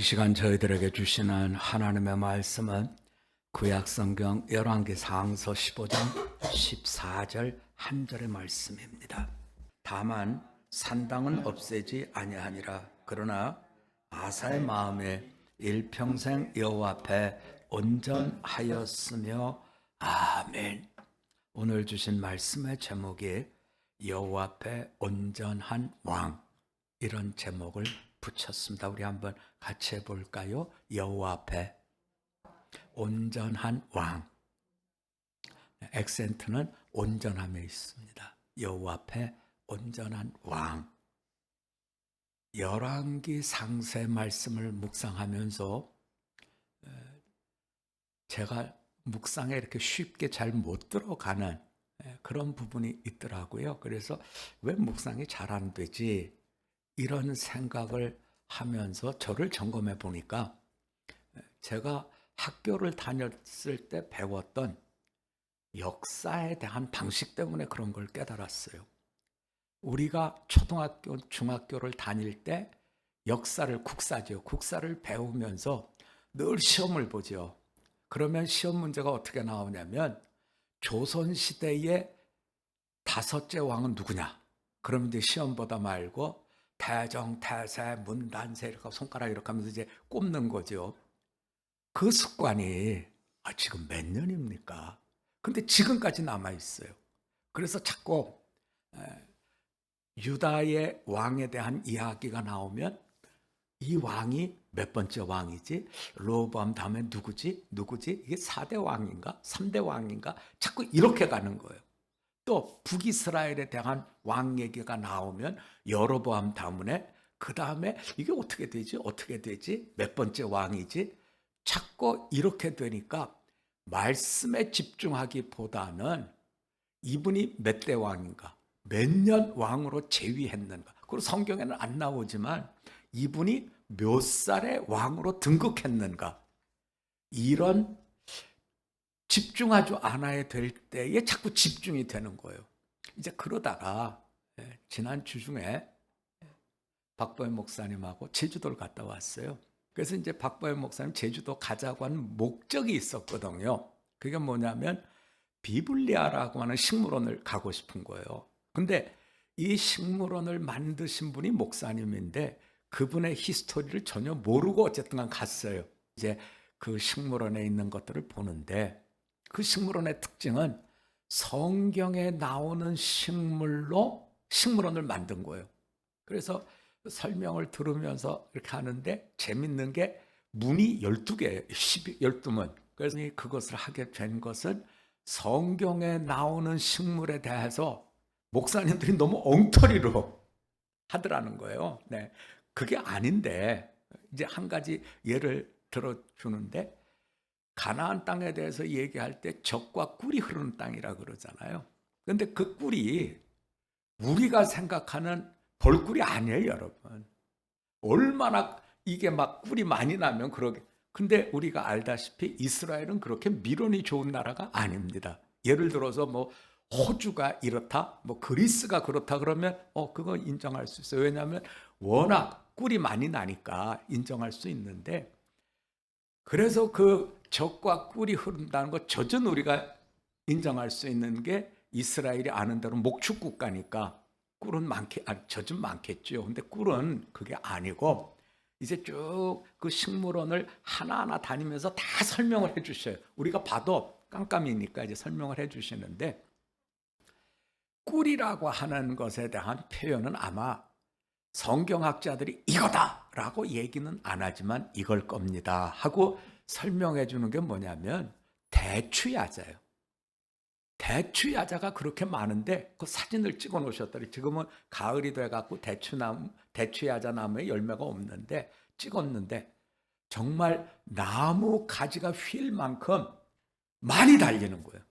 이 시간 저희들에게 주시는 하나님의 말씀은 구약성경 열왕기 상서 15장 14절 한 절의 말씀입니다. 다만 산당은 없애지 아니하니라. 그러나 아사의 마음에 일평생 여호와 앞에 온전하였으며. 아멘. 오늘 주신 말씀의 제목이 여호와 앞에 온전한 왕, 이런 제목을 붙였습니다. 우리 한번 같이 해볼까요? 여호와 앞에 온전한 왕. 액센트는 온전함에 있습니다. 여호와 앞에 온전한 왕. 열왕기 상세 말씀을 묵상하면서 제가 묵상에 이렇게 쉽게 잘 못 들어가는 그런 부분이 있더라고요. 그래서 왜 묵상이 잘 안 되지? 이런 생각을 하면서 저를 점검해 보니까 제가 학교를 다녔을 때 배웠던 역사에 대한 방식 때문에 그런 걸 깨달았어요. 우리가 초등학교, 중학교를 다닐 때 역사를, 국사를 배우면서 늘 시험을 보죠. 그러면 시험 문제가 어떻게 나오냐면 조선시대의 다섯째 왕은 누구냐? 그러면 이제 시험보다 말고 태정, 태세, 문단세 이렇게 손가락 이렇게 하면서 이제 꼽는 거죠. 그 습관이 지금 몇 년입니까? 근데 지금까지 남아있어요. 그래서 자꾸 유다의 왕에 대한 이야기가 나오면 이 왕이 몇 번째 왕이지? 르호보암 다음에 누구지? 이게 4대 왕인가? 3대 왕인가? 자꾸 이렇게 가는 거예요. 또 북이스라엘에 대한 왕 얘기가 나오면 여로보암 다음에 그 다음에 이게 어떻게 되지? 몇 번째 왕이지? 자꾸 이렇게 되니까 말씀에 집중하기보다는 이분이 몇 대 왕인가? 몇 년 왕으로 재위했는가? 그리고 성경에는 안 나오지만 이분이 몇 살에 왕으로 등극했는가? 이런 집중하지 않아야 될 때에 자꾸 집중이 되는 거예요. 이제 그러다가 지난 주 중에 박보현 목사님하고 제주도를 갔다 왔어요. 그래서 이제 박보현 목사님 제주도 가자고 하는 목적이 있었거든요. 그게 뭐냐면 비블리아라고 하는 식물원을 가고 싶은 거예요. 근데 이 식물원을 만드신 분이 목사님인데 그분의 히스토리를 전혀 모르고 어쨌든 갔어요. 이제 그 식물원에 있는 것들을 보는데 그 식물원의 특징은 성경에 나오는 식물로 식물원을 만든 거예요. 그래서 설명을 들으면서 이렇게 하는데 재밌는 게 문이 12개, 12문. 그래서 그것을 하게 된 것은 성경에 나오는 식물에 대해서 목사님들이 너무 엉터리로 하더라는 거예요. 네. 그게 아닌데 이제 한 가지 예를 들어주는데 가나안 땅에 대해서 얘기할 때 젖과 꿀이 흐르는 땅이라 그러잖아요. 그런데 그 꿀이 우리가 생각하는 벌꿀이 아니에요, 여러분. 얼마나 이게 막 꿀이 많이 나면 그러게. 근데 우리가 알다시피 이스라엘은 그렇게 미론이 좋은 나라가 아닙니다. 예를 들어서 뭐 호주가 이렇다, 뭐 그리스가 그렇다 그러면 그거 인정할 수 있어요. 왜냐하면 워낙 꿀이 많이 나니까 인정할 수 있는데, 그래서 그 젖과 꿀이 흐른다는 것, 젖은 우리가 인정할 수 있는 게 이스라엘이 아는 대로 목축 국가니까 꿀은 젖은 많겠죠. 근데 꿀은 그게 아니고 이제 쭉 그 식물원을 하나하나 다니면서 다 설명을 해 주셔요. 우리가 봐도 깜깜이니까 이제 설명을 해 주시는데 꿀이라고 하는 것에 대한 표현은 아마 성경학자들이 이거다라고 얘기는 안 하지만 이걸 겁니다 하고 설명해 주는 게 뭐냐면 대추야자예요. 대추야자가 그렇게 많은데 그 사진을 찍어 놓으셨더니 지금은 가을이 돼갖고 대추야자 나무에 열매가 없는데 찍었는데 정말 나무 가지가 휠 만큼 많이 달리는 거예요.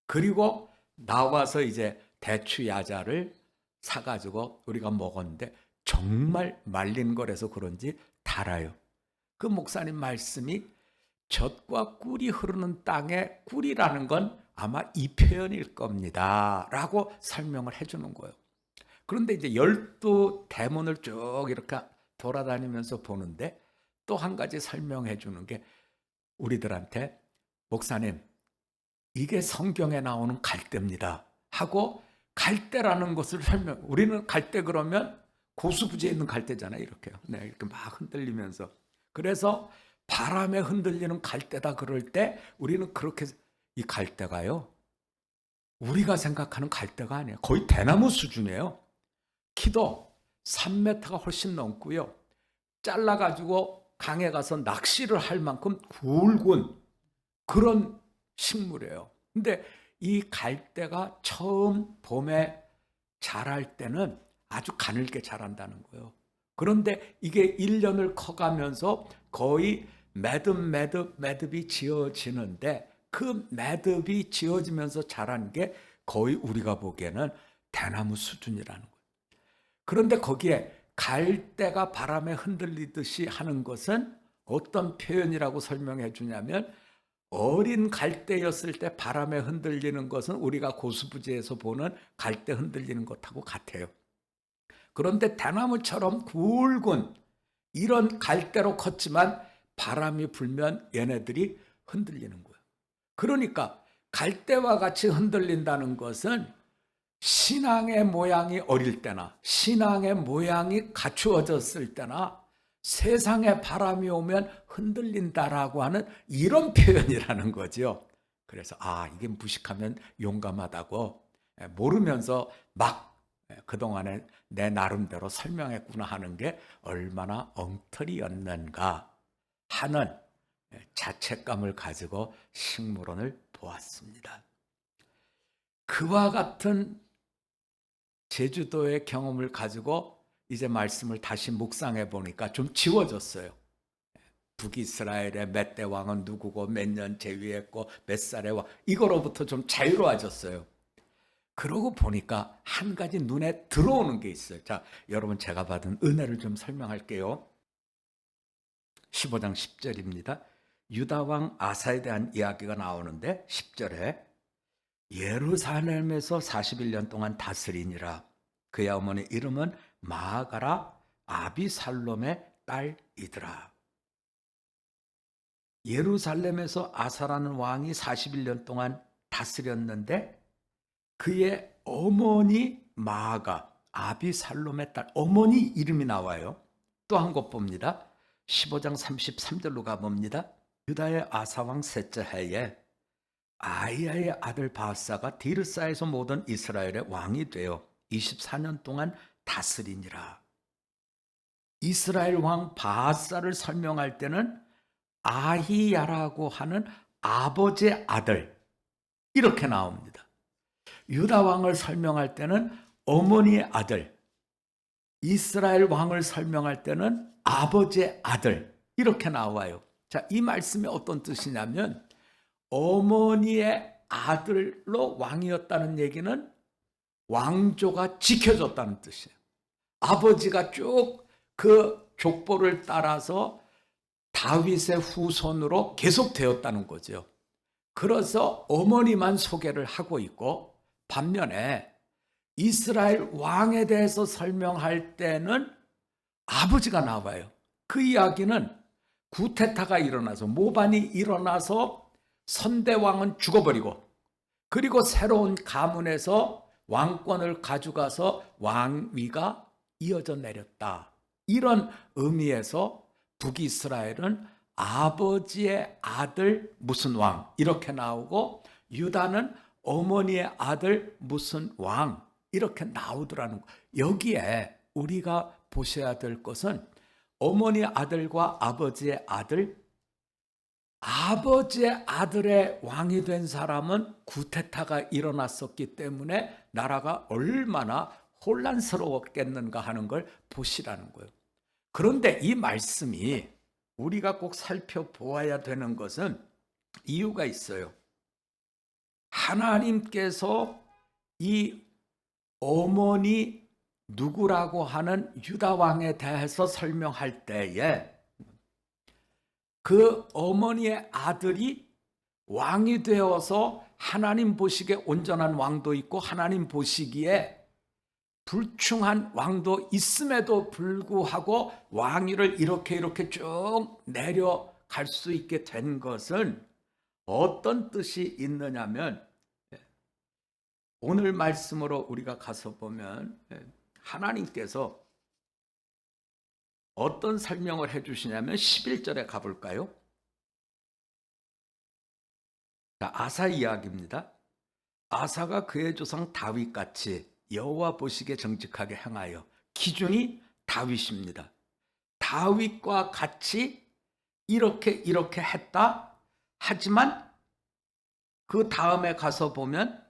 그리고 나와서 이제 대추야자를 사가지고 우리가 먹었는데 정말 말린 거라서 그런지 달아요. 그 목사님 말씀이 젖과 꿀이 흐르는 땅에 꿀이라는 건 아마 이 표현일 겁니다 라고 설명을 해주는 거예요. 그런데 이제 12대문을 쭉 이렇게 돌아다니면서 보는데 또 한 가지 설명해 주는 게 우리들한테 목사님 이게 성경에 나오는 갈대입니다 하고 갈대라는 것을 설명. 우리는 갈대 그러면 고수부지에 있는 갈대잖아요. 이렇게요. 네, 이렇게 막 흔들리면서. 그래서 바람에 흔들리는 갈대다 그럴 때 우리는 그렇게 이 갈대가요. 우리가 생각하는 갈대가 아니에요. 거의 대나무 수준이에요. 키도 3m가 훨씬 넘고요. 잘라가지고 강에 가서 낚시를 할 만큼 굵은 그런 식물이에요. 근데 이 갈대가 처음 봄에 자랄 때는 아주 가늘게 자란다는 거예요. 그런데 이게 1년을 커가면서 거의 매듭이 지어지는데 그 매듭이 지어지면서 자란 게 거의 우리가 보기에는 대나무 수준이라는 거예요. 그런데 거기에 갈대가 바람에 흔들리듯이 하는 것은 어떤 표현이라고 설명해 주냐면 어린 갈대였을 때 바람에 흔들리는 것은 우리가 고수부지에서 보는 갈대 흔들리는 것하고 같아요. 그런데 대나무처럼 굵은 이런 갈대로 컸지만 바람이 불면 얘네들이 흔들리는 거예요. 그러니까 갈대와 같이 흔들린다는 것은 신앙의 모양이 어릴 때나 신앙의 모양이 갖추어졌을 때나 세상에 바람이 오면 흔들린다라고 하는 이런 표현이라는 거죠. 그래서 이게 무식하면 용감하다고 모르면서 막 그동안에 내 나름대로 설명했구나 하는 게 얼마나 엉터리였는가 하는 자책감을 가지고 식물원을 보았습니다. 그와 같은 제주도의 경험을 가지고 이제 말씀을 다시 묵상해 보니까 좀 지워졌어요. 북이스라엘의 몇 대 왕은 누구고 몇 년 재위했고 몇 살의 왕, 이거로부터 좀 자유로워졌어요. 그러고 보니까 한 가지 눈에 들어오는 게 있어요. 자, 여러분 제가 받은 은혜를 좀 설명할게요. 15장 10절입니다. 유다 왕 아사에 대한 이야기가 나오는데 10절에 예루살렘에서 41년 동안 다스리니라. 그의 어머니 이름은 마아가라 아비살롬의 딸이더라. 예루살렘에서 아사라는 왕이 41년 동안 다스렸는데 그의 어머니 마아가 아비살롬의 딸, 어머니 이름이 나와요. 또 한 곳 봅니다. 15장 33절로 가봅니다. 유다의 아사왕 셋째 해에 아이야의 아들 바사가 디르사에서 모든 이스라엘의 왕이 되어 24년 동안 다스리니라. 이스라엘 왕 바사를 설명할 때는 아히야라고 하는 아버지의 아들 이렇게 나옵니다. 유다 왕을 설명할 때는 어머니의 아들, 이스라엘 왕을 설명할 때는 아버지의 아들 이렇게 나와요. 자, 이 말씀이 어떤 뜻이냐면 어머니의 아들로 왕이었다는 얘기는 왕조가 지켜졌다는 뜻이에요. 아버지가 쭉 그 족보를 따라서 다윗의 후손으로 계속되었다는 거죠. 그래서 어머니만 소개를 하고 있고 반면에 이스라엘 왕에 대해서 설명할 때는 아버지가 나와요. 그 이야기는 구테타가 일어나서 모반이 일어나서 선대왕은 죽어버리고 그리고 새로운 가문에서 왕권을 가져가서 왕위가 이어져 내렸다. 이런 의미에서 북이스라엘은 아버지의 아들 무슨 왕 이렇게 나오고 유다는 어머니의 아들 무슨 왕 이렇게 나오더라는 거. 여기에 우리가 보셔야 될 것은 어머니의 아들과 아버지의 아들, 아버지의 아들의 왕이 된 사람은 구테타가 일어났었기 때문에 나라가 얼마나 혼란스러웠겠는가 하는 걸 보시라는 거예요. 그런데 이 말씀이 우리가 꼭 살펴보아야 되는 것은 이유가 있어요. 하나님께서 이 어머니 누구라고 하는 유다 왕에 대해서 설명할 때에 그 어머니의 아들이 왕이 되어서 하나님 보시기에 온전한 왕도 있고 하나님 보시기에 불충한 왕도 있음에도 불구하고 왕위를 이렇게 쭉 내려갈 수 있게 된 것은 어떤 뜻이 있느냐면, 오늘 말씀으로 우리가 가서 보면 하나님께서 어떤 설명을 해주시냐면 11절에 가볼까요? 자, 아사 이야기입니다. 아사가 그의 조상 다윗같이 여호와 보시기에 정직하게 행하여, 기준이 다윗입니다. 다윗과 같이 이렇게 했다. 하지만 그 다음에 가서 보면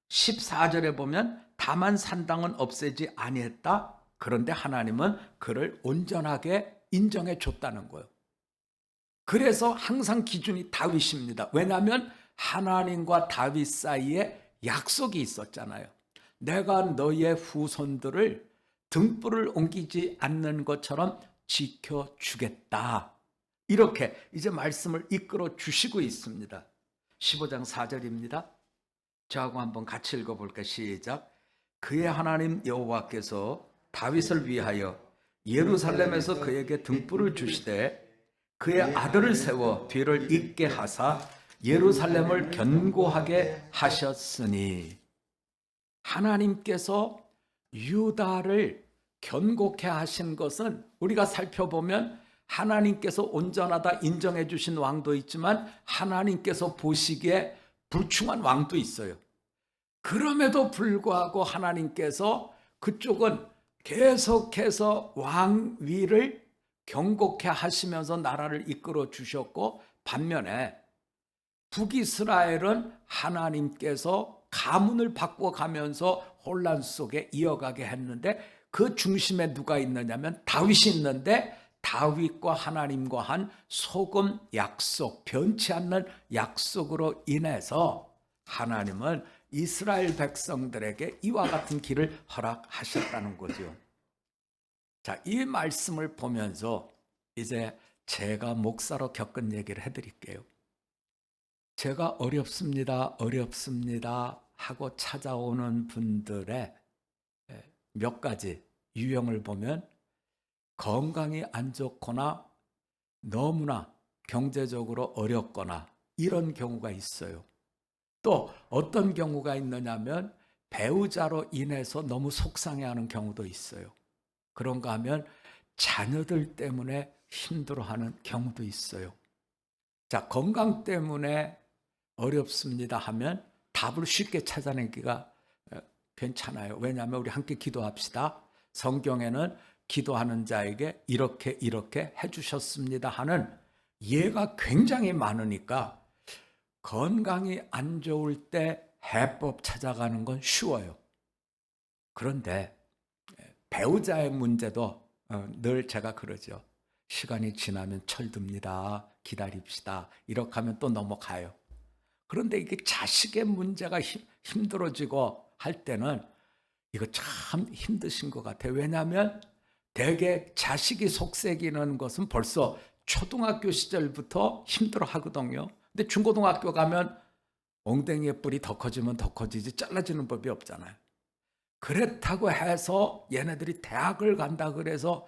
14절에 보면 다만 산당은 없애지 아니했다. 그런데 하나님은 그를 온전하게 인정해 줬다는 거예요. 그래서 항상 기준이 다윗입니다. 왜냐하면 하나님과 다윗 사이에 약속이 있었잖아요. 내가 너의 후손들을 등불을 옮기지 않는 것처럼 지켜주겠다. 이렇게 이제 말씀을 이끌어 주시고 있습니다. 15장 4절입니다. 저하고 한번 같이 읽어볼까요? 시작. 그의 하나님 여호와께서 다윗을 위하여 예루살렘에서 그에게 등불을 주시되 그의 아들을 세워 뒤를 잇게 하사 예루살렘을 견고하게 하셨으니, 하나님께서 유다를 견고케 하신 것은 우리가 살펴보면 하나님께서 온전하다 인정해 주신 왕도 있지만 하나님께서 보시기에 불충한 왕도 있어요. 그럼에도 불구하고 하나님께서 그쪽은 계속해서 왕위를 견고케 하시면서 나라를 이끌어 주셨고, 반면에 북이스라엘은 하나님께서 가문을 바꿔가면서 혼란 속에 이어가게 했는데, 그 중심에 누가 있느냐면 다윗이 있는데, 다윗과 하나님과 한 소금 약속, 변치 않는 약속으로 인해서 하나님은 이스라엘 백성들에게 이와 같은 길을 허락하셨다는 거죠. 자, 이 말씀을 보면서 이제 제가 목사로 겪은 얘기를 해드릴게요. 제가 어렵습니다 하고 찾아오는 분들의 몇 가지 유형을 보면, 건강이 안 좋거나 너무나 경제적으로 어렵거나 이런 경우가 있어요. 또 어떤 경우가 있느냐면 배우자로 인해서 너무 속상해하는 경우도 있어요. 그런가 하면 자녀들 때문에 힘들어하는 경우도 있어요. 자, 건강 때문에 어렵습니다 하면 답을 쉽게 찾아내기가 괜찮아요. 왜냐하면 우리 함께 기도합시다. 성경에는 기도하는 자에게 이렇게 해주셨습니다 하는 예가 굉장히 많으니까 건강이 안 좋을 때 해법 찾아가는 건 쉬워요. 그런데 배우자의 문제도 늘 제가 그러죠. 시간이 지나면 철듭니다. 기다립시다. 이렇게 하면 또 넘어가요. 그런데 이게 자식의 문제가 힘들어지고 할 때는 이거 참 힘드신 것 같아요. 왜냐하면 대개 자식이 속썩이는 것은 벌써 초등학교 시절부터 힘들어 하거든요. 근데 중고등학교 가면 엉덩이의 뿔이 더 커지면 더 커지지 잘라지는 법이 없잖아요. 그렇다고 해서 얘네들이 대학을 간다 그래서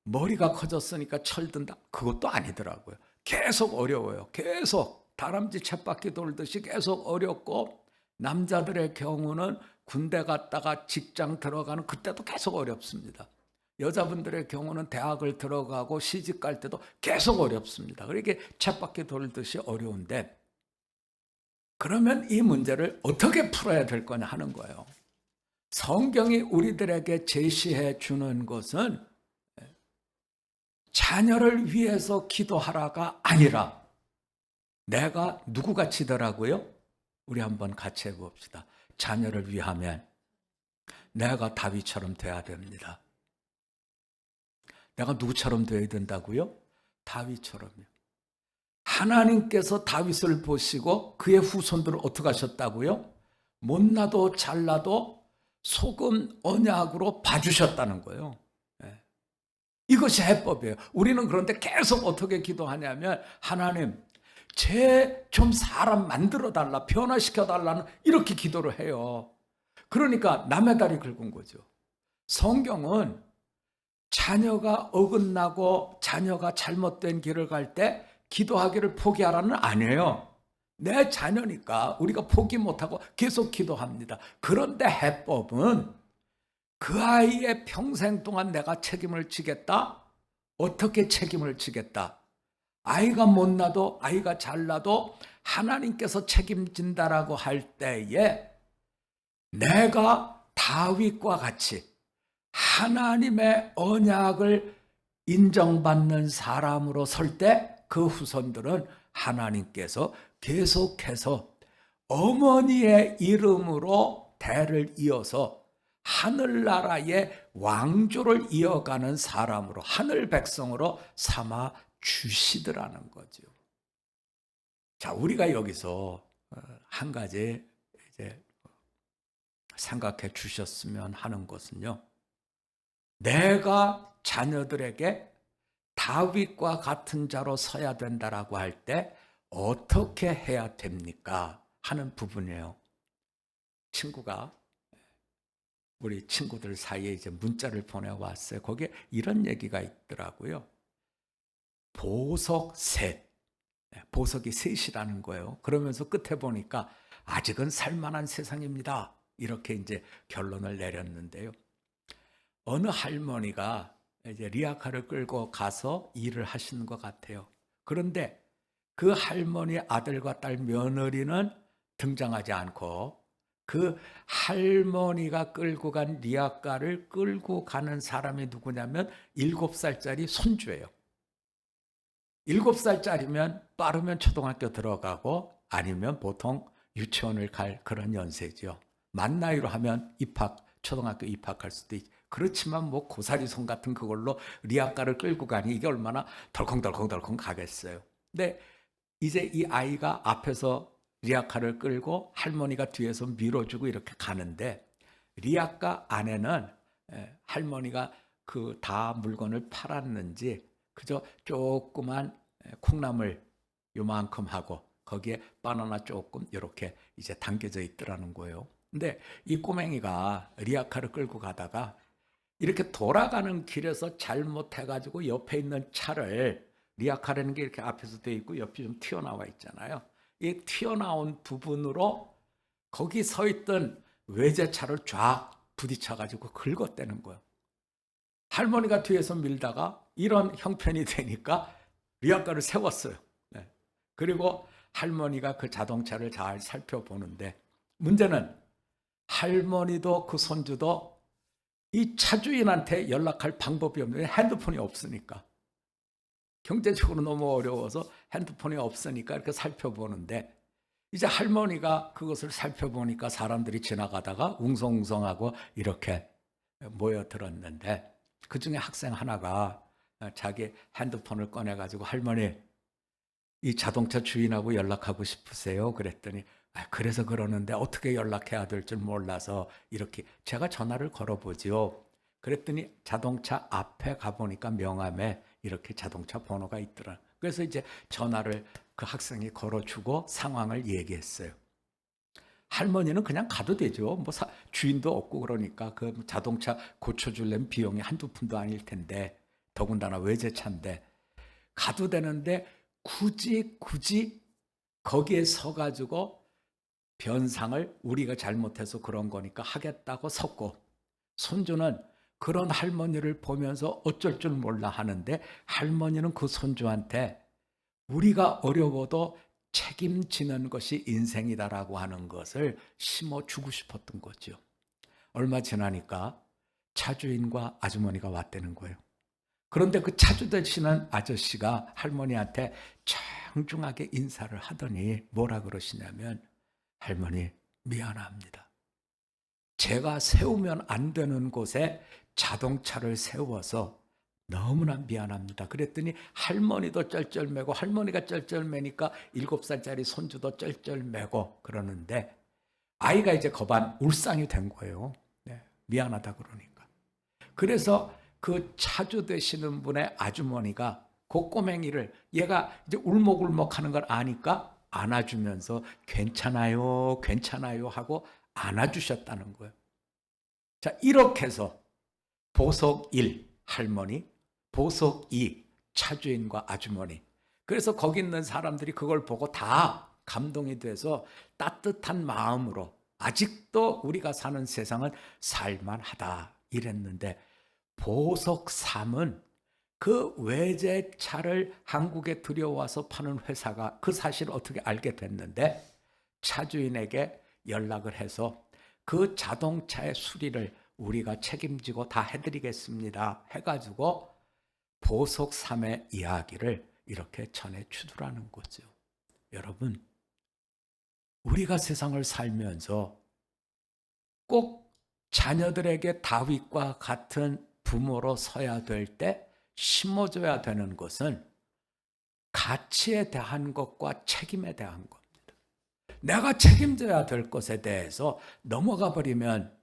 머리가 커졌으니까 철든다, 그것도 아니더라고요. 계속 어려워요. 계속 다람쥐 쳇바퀴 돌듯이 계속 어렵고, 남자들의 경우는 군대 갔다가 직장 들어가는 그때도 계속 어렵습니다. 여자분들의 경우는 대학을 들어가고 시집 갈 때도 계속 어렵습니다. 그렇게 쳇바퀴 돌듯이 어려운데, 그러면 이 문제를 어떻게 풀어야 될 거냐 하는 거예요. 성경이 우리들에게 제시해 주는 것은 자녀를 위해서 기도하라가 아니라, 내가 누구같이더라고요? 우리 한번 같이 해봅시다. 자녀를 위하면 내가 다윗처럼 돼야 됩니다. 내가 누구처럼 돼야 된다고요? 다윗처럼요. 하나님께서 다윗을 보시고 그의 후손들을 어떻게 하셨다고요? 못나도 잘나도 소금 언약으로 봐주셨다는 거예요. 이것이 해법이에요. 우리는 그런데 계속 어떻게 기도하냐면, 하나님 쟤 좀 사람 만들어 달라, 변화시켜 달라는 이렇게 기도를 해요. 그러니까 남의 다리 긁은 거죠. 성경은 자녀가 어긋나고 자녀가 잘못된 길을 갈 때 기도하기를 포기하라는 아니에요. 내 자녀니까 우리가 포기 못하고 계속 기도합니다. 그런데 해법은 그 아이의 평생 동안 내가 책임을 지겠다? 어떻게 책임을 지겠다? 아이가 못나도 아이가 잘나도 하나님께서 책임진다라고 할 때에 내가 다윗과 같이 하나님의 언약을 인정받는 사람으로 설 때 그 후손들은 하나님께서 계속해서 어머니의 이름으로 대를 이어서 하늘나라의 왕조를 이어가는 사람으로 하늘 백성으로 삼아 주시더라는 거죠. 자, 우리가 여기서 한 가지 이제 생각해 주셨으면 하는 것은요. 내가 자녀들에게 다윗과 같은 자로 서야 된다라고 할 때 어떻게 해야 됩니까? 하는 부분이에요. 친구가 우리 친구들 사이에 이제 문자를 보내왔어요. 거기에 이런 얘기가 있더라고요. 보석 셋. 보석이 셋이라는 거예요. 그러면서 끝에 보니까 아직은 살만한 세상입니다. 이렇게 이제 결론을 내렸는데요. 어느 할머니가 이제 리아카를 끌고 가서 일을 하시는 것 같아요. 그런데 그 할머니 아들과 딸 며느리는 등장하지 않고 그 할머니가 끌고 간 리아카를 끌고 가는 사람이 누구냐면 7살짜리 손주예요. 7살짜리면 빠르면 초등학교 들어가고 아니면 보통 유치원을 갈 그런 연세죠. 만 나이로 하면 초등학교 입학할 수도 있죠. 그렇지만 뭐 고사리손 같은 그걸로 리아카를 끌고 가니 이게 얼마나 덜컹덜컹 가겠어요. 근데 이제 이 아이가 앞에서 리아카를 끌고 할머니가 뒤에서 밀어주고 이렇게 가는데 리아카 안에는 할머니가 그 다 물건을 팔았는지 그저 조그만 콩나물 요만큼 하고 거기에 바나나 조금 이렇게 이제 담겨져 있더라는 거예요. 근데 이 꼬맹이가 리아카를 끌고 가다가 이렇게 돌아가는 길에서 잘못해가지고 옆에 있는 차를 리아카라는 게 이렇게 앞에서 돼 있고 옆이 좀 튀어나와 있잖아요. 이 튀어나온 부분으로 거기 서 있던 외제차를 쫙 부딪혀가지고 긁어대는 거예요. 할머니가 뒤에서 밀다가 이런 형편이 되니까 리아카를 세웠어요. 네. 그리고 할머니가 그 자동차를 잘 살펴보는데 문제는 할머니도 그 손주도 이 차주인한테 연락할 방법이 없는데 핸드폰이 없으니까 경제적으로 너무 어려워서 핸드폰이 없으니까 이렇게 살펴보는데 이제 할머니가 그것을 살펴보니까 사람들이 지나가다가 웅성웅성하고 이렇게 모여들었는데 그중에 학생 하나가 자기 핸드폰을 꺼내가지고 할머니 이 자동차 주인하고 연락하고 싶으세요? 그랬더니 그래서 그러는데 어떻게 연락해야 될 줄 몰라서 이렇게 제가 전화를 걸어보지요. 그랬더니 자동차 앞에 가보니까 명함에 이렇게 자동차 번호가 있더라. 그래서 이제 전화를 그 학생이 걸어주고 상황을 얘기했어요. 할머니는 그냥 가도 되죠. 뭐 주인도 없고 그러니까 그 자동차 고쳐주려면 비용이 한두 푼도 아닐 텐데 더군다나 외제차인데 가도 되는데 굳이 거기에 서가지고 변상을 우리가 잘못해서 그런 거니까 하겠다고 섰고 손주는 그런 할머니를 보면서 어쩔 줄 몰라 하는데 할머니는 그 손주한테 우리가 어려워도 책임지는 것이 인생이다라고 하는 것을 심어주고 싶었던 거죠. 얼마 지나니까 차주인과 아주머니가 왔다는 거예요. 그런데 그 차주 되시는 아저씨가 할머니한테 정중하게 인사를 하더니 뭐라 그러시냐면 할머니 미안합니다. 제가 세우면 안 되는 곳에 자동차를 세워서 너무나 미안합니다. 그랬더니 할머니도 쩔쩔매고 할머니가 쩔쩔매니까 7살짜리 손주도 쩔쩔매고 그러는데 아이가 이제 거반 울상이 된 거예요. 네, 미안하다 그러니까. 그래서 그 차주 되시는 분의 아주머니가 그 꼬맹이를 얘가 이제 울먹울먹 하는 걸 아니까 안아주면서 괜찮아요 하고 안아주셨다는 거예요. 자, 이렇게 해서 보석 1 할머니, 보석 2 차주인과 아주머니. 그래서 거기 있는 사람들이 그걸 보고 다 감동이 돼서 따뜻한 마음으로 아직도 우리가 사는 세상은 살만하다 이랬는데, 보석 3은 그 외제차를 한국에 들여와서 파는 회사가 그 사실을 어떻게 알게 됐는데, 차주인에게 연락을 해서 그 자동차의 수리를 우리가 책임지고 다 해드리겠습니다 해가지고 보석 3의 이야기를 이렇게 전해 주더라는 거죠. 여러분, 우리가 세상을 살면서 꼭 자녀들에게 다윗과 같은 부모로 서야 될 때 심어줘야 되는 것은 가치에 대한 것과 책임에 대한 겁니다. 내가 책임져야 될 것에 대해서 넘어가 버리면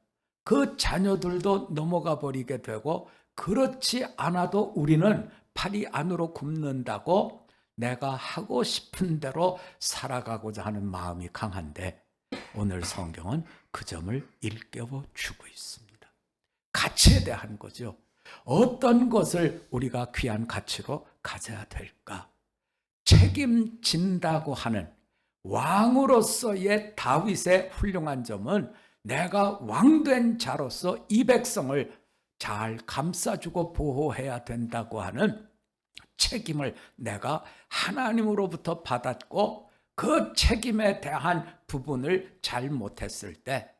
그 자녀들도 넘어가 버리게 되고, 그렇지 않아도 우리는 팔이 안으로 굽는다고 내가 하고 싶은 대로 살아가고자 하는 마음이 강한데, 오늘 성경은 그 점을 일깨워 주고 있습니다. 가치에 대한 거죠. 어떤 것을 우리가 귀한 가치로 가져야 될까? 책임진다고 하는 왕으로서의 다윗의 훌륭한 점은 내가 왕된 자로서 이 백성을 잘 감싸주고 보호해야 된다고 하는 책임을 내가 하나님으로부터 받았고, 그 책임에 대한 부분을 잘못했을 때,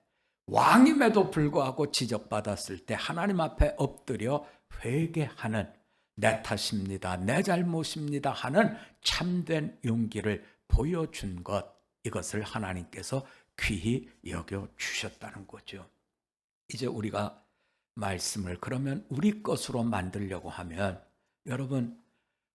왕임에도 불구하고 지적받았을 때 하나님 앞에 엎드려 회개하는, 내 탓입니다, 내 잘못입니다 하는 참된 용기를 보여준 것, 이것을 하나님께서 귀히 여겨주셨다는 거죠. 이제 우리가 말씀을 그러면 우리 것으로 만들려고 하면, 여러분,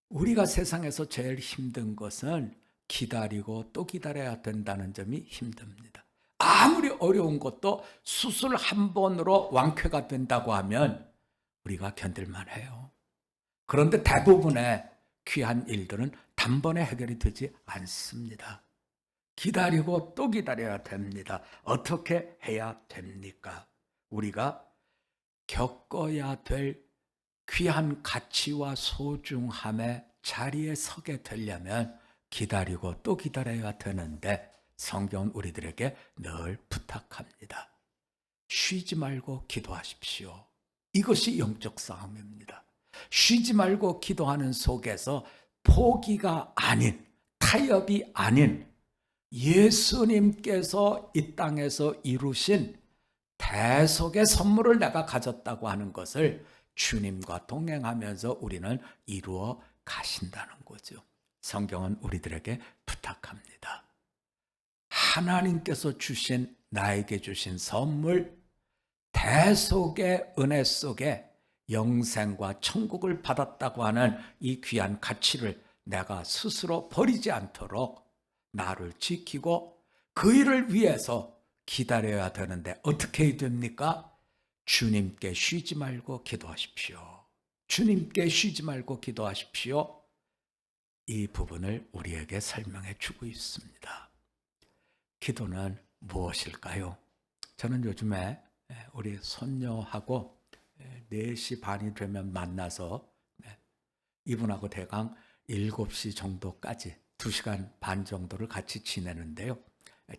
우리가 세상에서 제일 힘든 것은 기다리고 또 기다려야 된다는 점이 힘듭니다. 아무리 어려운 것도 수술 한 번으로 완쾌가 된다고 하면 우리가 견딜만 해요. 그런데 대부분의 귀한 일들은 단번에 해결이 되지 않습니다. 기다리고 또 기다려야 됩니다. 어떻게 해야 됩니까? 우리가 겪어야 될 귀한 가치와 소중함의 자리에 서게 되려면 기다리고 또 기다려야 되는데, 성경은 우리들에게 늘 부탁합니다. 쉬지 말고 기도하십시오. 이것이 영적 싸움입니다. 쉬지 말고 기도하는 속에서 포기가 아닌, 타협이 아닌 예수님께서 이 땅에서 이루신 대속의 선물을 내가 가졌다고 하는 것을 주님과 동행하면서 우리는 이루어 가신다는 거죠. 성경은 우리들에게 부탁합니다. 하나님께서 주신, 나에게 주신 선물, 대속의 은혜 속에 영생과 천국을 받았다고 하는 이 귀한 가치를 내가 스스로 버리지 않도록 나를 지키고 그 일을 위해서 기다려야 되는데, 어떻게 해야 됩니까? 주님께 쉬지 말고 기도하십시오. 주님께 쉬지 말고 기도하십시오. 이 부분을 우리에게 설명해 주고 있습니다. 기도는 무엇일까요? 저는 요즘에 우리 손녀하고 4시 반이 되면 만나서 이분하고 대강 7시 정도까지 2시간 반 정도를 같이 지내는데요.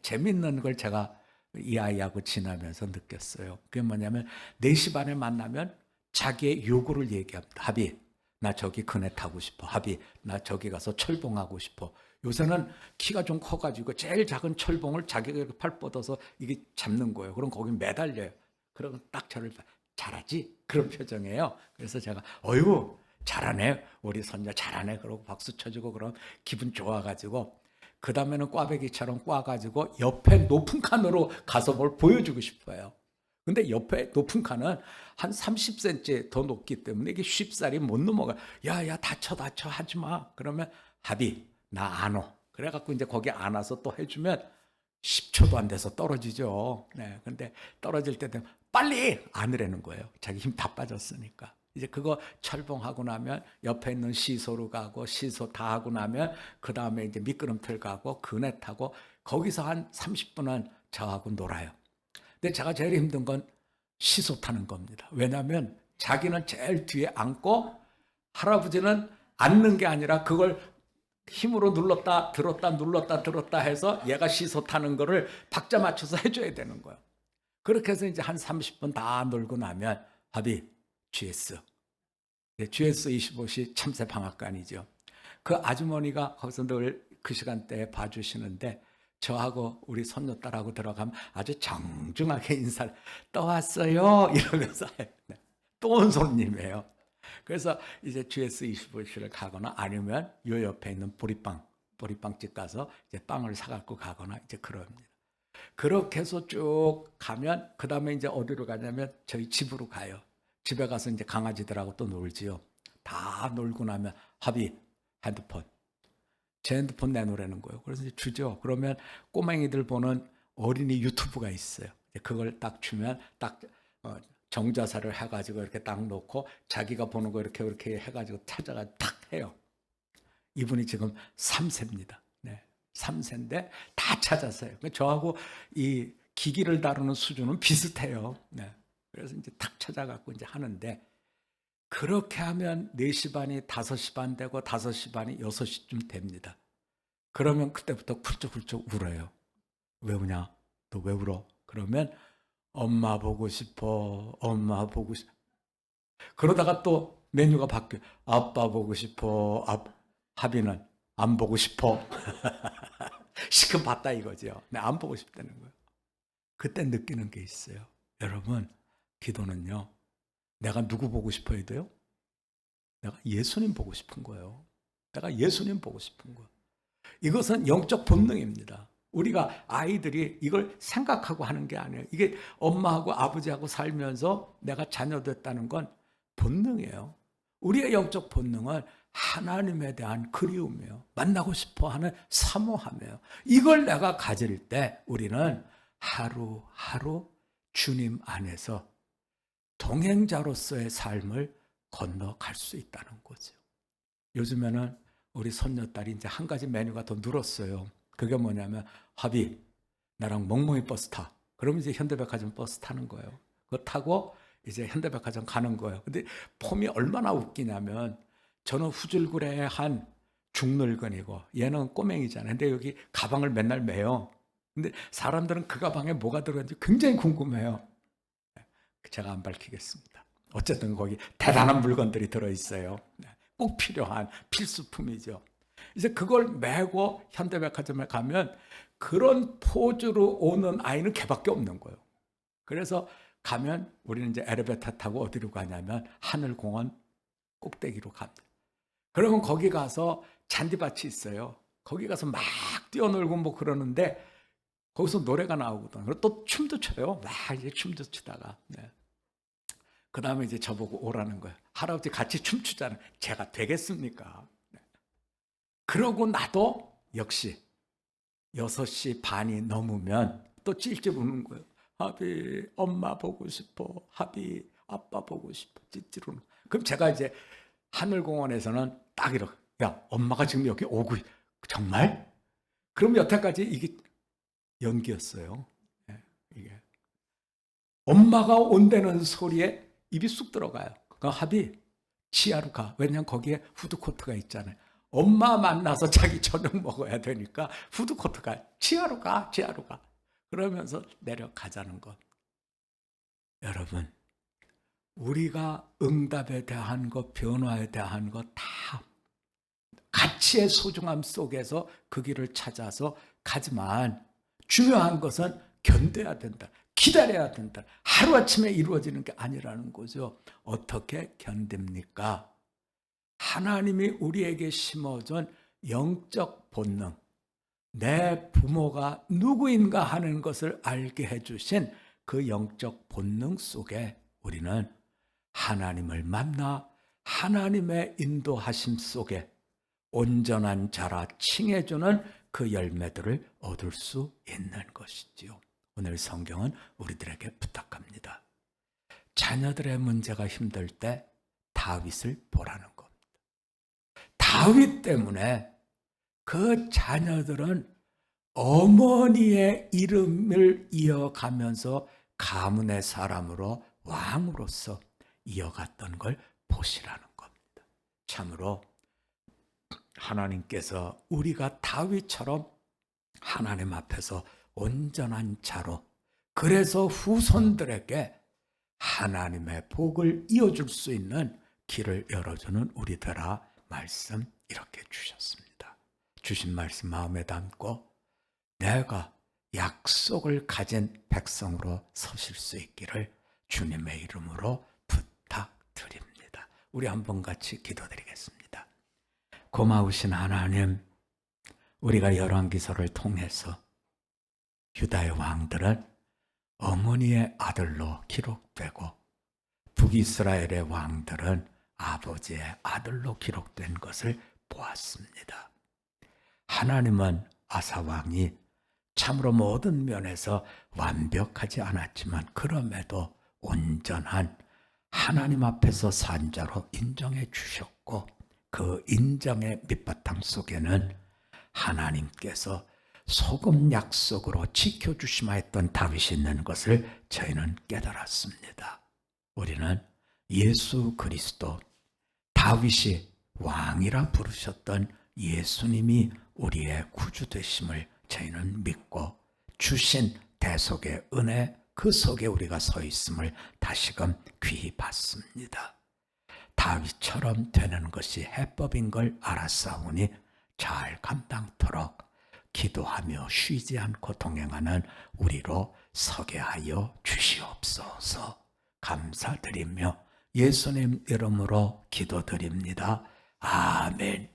재밌는 걸 제가 이 아이하고 지나면서 느꼈어요. 그게 뭐냐면 4시 반에 만나면 자기의 요구를 얘기합니다. 하비, 나 저기 그네 타고 싶어. 하비, 나 저기 가서 철봉하고 싶어. 요새는 키가 좀 커가지고 제일 작은 철봉을 자기가 이렇게 팔 뻗어서 이게 잡는 거예요. 그럼 거기 매달려요. 그러면 딱 저를 잘하지? 그런 표정이에요. 그래서 제가 어휴 잘하네, 우리 손자 잘하네, 그러고 박수 쳐주고 그럼 기분 좋아가지고, 그 다음에는 꽈배기처럼 꽈가지고 옆에 높은 칸으로 가서 뭘 보여주고 싶어요. 근데 옆에 높은 칸은 한 30cm 더 높기 때문에 이게 쉽사리 못 넘어가. 야 다쳐 하지마. 그러면 하비, 나 안 오. 그래갖고 이제 거기 안아서 또 해주면 10초도 안 돼서 떨어지죠. 네, 근데 떨어질 때 되면 빨리 안으라는 거예요. 자기 힘 다 빠졌으니까. 이제 그거 철봉하고 나면 옆에 있는 시소로 가고, 시소 다 하고 나면 그 다음에 이제 미끄럼틀 가고 그네 타고, 거기서 한 30분은 저하고 놀아요. 근데 제가 제일 힘든 건 시소 타는 겁니다. 왜냐하면 자기는 제일 뒤에 앉고 할아버지는 앉는 게 아니라 그걸 힘으로 눌렀다 들었다 눌렀다 들었다 해서 얘가 시소 타는 거를 박자 맞춰서 해줘야 되는 거예요. 그렇게 해서 이제 한 30분 다 놀고 나면 합의 GS. GS 25시 참새 방앗간이죠. 그 아주머니가 거기서 늘 그 시간대에 봐주시는데 저하고 우리 손녀딸하고 들어가면 아주 정중하게 인사를 또 왔어요 이러면서 해요. 또 온 손님이에요. 그래서 이제 GS 25시를 가거나 아니면 요 옆에 있는 보리빵집 가서 이제 빵을 사갖고 가거나 이제 그럽니다. 그렇게 해서 쭉 가면 그 다음에 이제 어디로 가냐면 저희 집으로 가요. 집에 가서 이제 강아지들하고 또 놀지요. 다 놀고 나면 합의 핸드폰. 제 핸드폰 내놓으라는 거예요. 그래서 이제 주죠. 그러면 꼬맹이들 보는 어린이 유튜브가 있어요. 그걸 딱 주면 딱 정자사를 해가지고 이렇게 딱 놓고 자기가 보는 거 이렇게 해가지고 찾아가지고 딱 해요. 이분이 지금 3세입니다. 네, 3세인데 다 찾았어요. 저하고 이 기기를 다루는 수준은 비슷해요. 네. 그래서 이제 탁 찾아갖고 이제 하는데 그렇게 하면 4시 반이 5시 반 되고 5시 반이 6시쯤 됩니다. 그러면 그때부터 훌쩍훌쩍 울어요. 왜 우냐? 너 왜 울어? 그러면 엄마 보고 싶어. 엄마 보고 싶어. 그러다가 또 메뉴가 바뀌어요. 아빠 보고 싶어. 합의는 안 보고 싶어. 시큼 봤다 이거죠. 네, 안 보고 싶다는 거예요. 그때 느끼는 게 있어요. 여러분, 기도는요. 내가 누구 보고 싶어야 돼요? 내가 예수님 보고 싶은 거예요. 내가 예수님 보고 싶은 거예요. 이것은 영적 본능입니다. 우리가 아이들이 이걸 생각하고 하는 게 아니에요. 이게 엄마하고 아버지하고 살면서 내가 자녀 됐다는 건 본능이에요. 우리의 영적 본능은 하나님에 대한 그리움이에요. 만나고 싶어 하는 사모함이에요. 이걸 내가 가질 때 우리는 하루하루 주님 안에서 동행자로서의 삶을 건너갈 수 있다는 거죠. 요즘에는 우리 손녀딸이 이제 한 가지 메뉴가 더 늘었어요. 그게 뭐냐면 합의 나랑 멍멍이 버스 타. 그러면 이제 현대백화점 버스 타는 거예요. 그거 타고 이제 현대백화점 가는 거예요. 근데 폼이 얼마나 웃기냐면 저는 후줄그레한 중늙은이고 얘는 꼬맹이잖아요. 근데 여기 가방을 맨날 매요. 근데 사람들은 그 가방에 뭐가 들어있는지 굉장히 궁금해요. 제가 안 밝히겠습니다. 어쨌든 거기 대단한 물건들이 들어있어요. 꼭 필요한 필수품이죠. 이제 그걸 메고 현대백화점에 가면 그런 포즈로 오는 아이는 걔밖에 없는 거예요. 그래서 가면 우리는 이제 엘리베이터 타고 어디로 가냐면 하늘공원 꼭대기로 갑니다. 그러면 거기 가서 잔디밭이 있어요. 거기 가서 막 뛰어놀고 뭐 그러는데 거기서 노래가 나오거든. 그리고 또 춤도 춰요. 막 이제 춤도 추다가. 네. 그 다음에 이제 저보고 오라는 거예요. 할아버지 같이 춤추자는 제가 되겠습니까? 네. 그러고 나도 역시 6시 반이 넘으면 또 찔찔 우는 거예요. 합이 엄마 보고 싶어. 합이 아빠 보고 싶어. 찔찔 우는. 그럼 제가 이제 하늘공원에서는 딱 이렇게 야 엄마가 지금 여기 오고 정말? 그럼 여태까지 이게 연기였어요. 네, 이게 엄마가 온다는 소리에 입이 쑥 들어가요. 그 합이 지하로 가. 왜냐면 거기에 푸드코트가 있잖아요. 엄마 만나서 자기 저녁 먹어야 되니까 푸드코트가 지하로 가. 그러면서 내려가자는 것. 여러분, 우리가 응답에 대한 것, 변화에 대한 것 다 가치의 소중함 속에서 그 길을 찾아서 가지만 중요한 것은 견뎌야 된다. 기다려야 된다. 하루아침에 이루어지는 게 아니라는 거죠. 어떻게 견딥니까? 하나님이 우리에게 심어준 영적 본능, 내 부모가 누구인가 하는 것을 알게 해주신 그 영적 본능 속에 우리는 하나님을 만나 하나님의 인도하심 속에 온전한 자라 칭해주는 그 열매들을 얻을 수 있는 것이지요. 오늘 성경은 우리들에게 부탁합니다. 자녀들의 문제가 힘들 때 다윗을 보라는 겁니다. 다윗 때문에 그 자녀들은 어머니의 이름을 이어가면서 가문의 사람으로 왕으로서 이어갔던 걸 보시라는 겁니다. 참으로 하나님께서 우리가 다윗처럼 하나님 앞에서 온전한 자로, 그래서 후손들에게 하나님의 복을 이어줄 수 있는 길을 열어주는 우리들아 말씀 이렇게 주셨습니다. 주신 말씀 마음에 담고 내가 약속을 가진 백성으로 서실 수 있기를 주님의 이름으로 부탁드립니다. 우리 한번 같이 기도드리겠습니다. 고마우신 하나님, 우리가 열왕기서를 통해서 유다의 왕들은 어머니의 아들로 기록되고 북이스라엘의 왕들은 아버지의 아들로 기록된 것을 보았습니다. 하나님은 아사 왕이 참으로 모든 면에서 완벽하지 않았지만 그럼에도 온전한 하나님 앞에서 산자로 인정해 주셨고, 그 인정의 밑바탕 속에는 하나님께서 소금 약속으로 지켜주시마 했던 다윗이 있는 것을 저희는 깨달았습니다. 우리는 예수 그리스도, 다윗이 왕이라 부르셨던 예수님이 우리의 구주 되심을 저희는 믿고, 주신 대속의 은혜 그 속에 우리가 서 있음을 다시금 귀히 받습니다. 다윗처럼 되는 것이 해법인 걸 알았사오니 잘 감당토록 기도하며 쉬지 않고 동행하는 우리로 서게 하여 주시옵소서. 감사드리며 예수님 이름으로 기도드립니다. 아멘.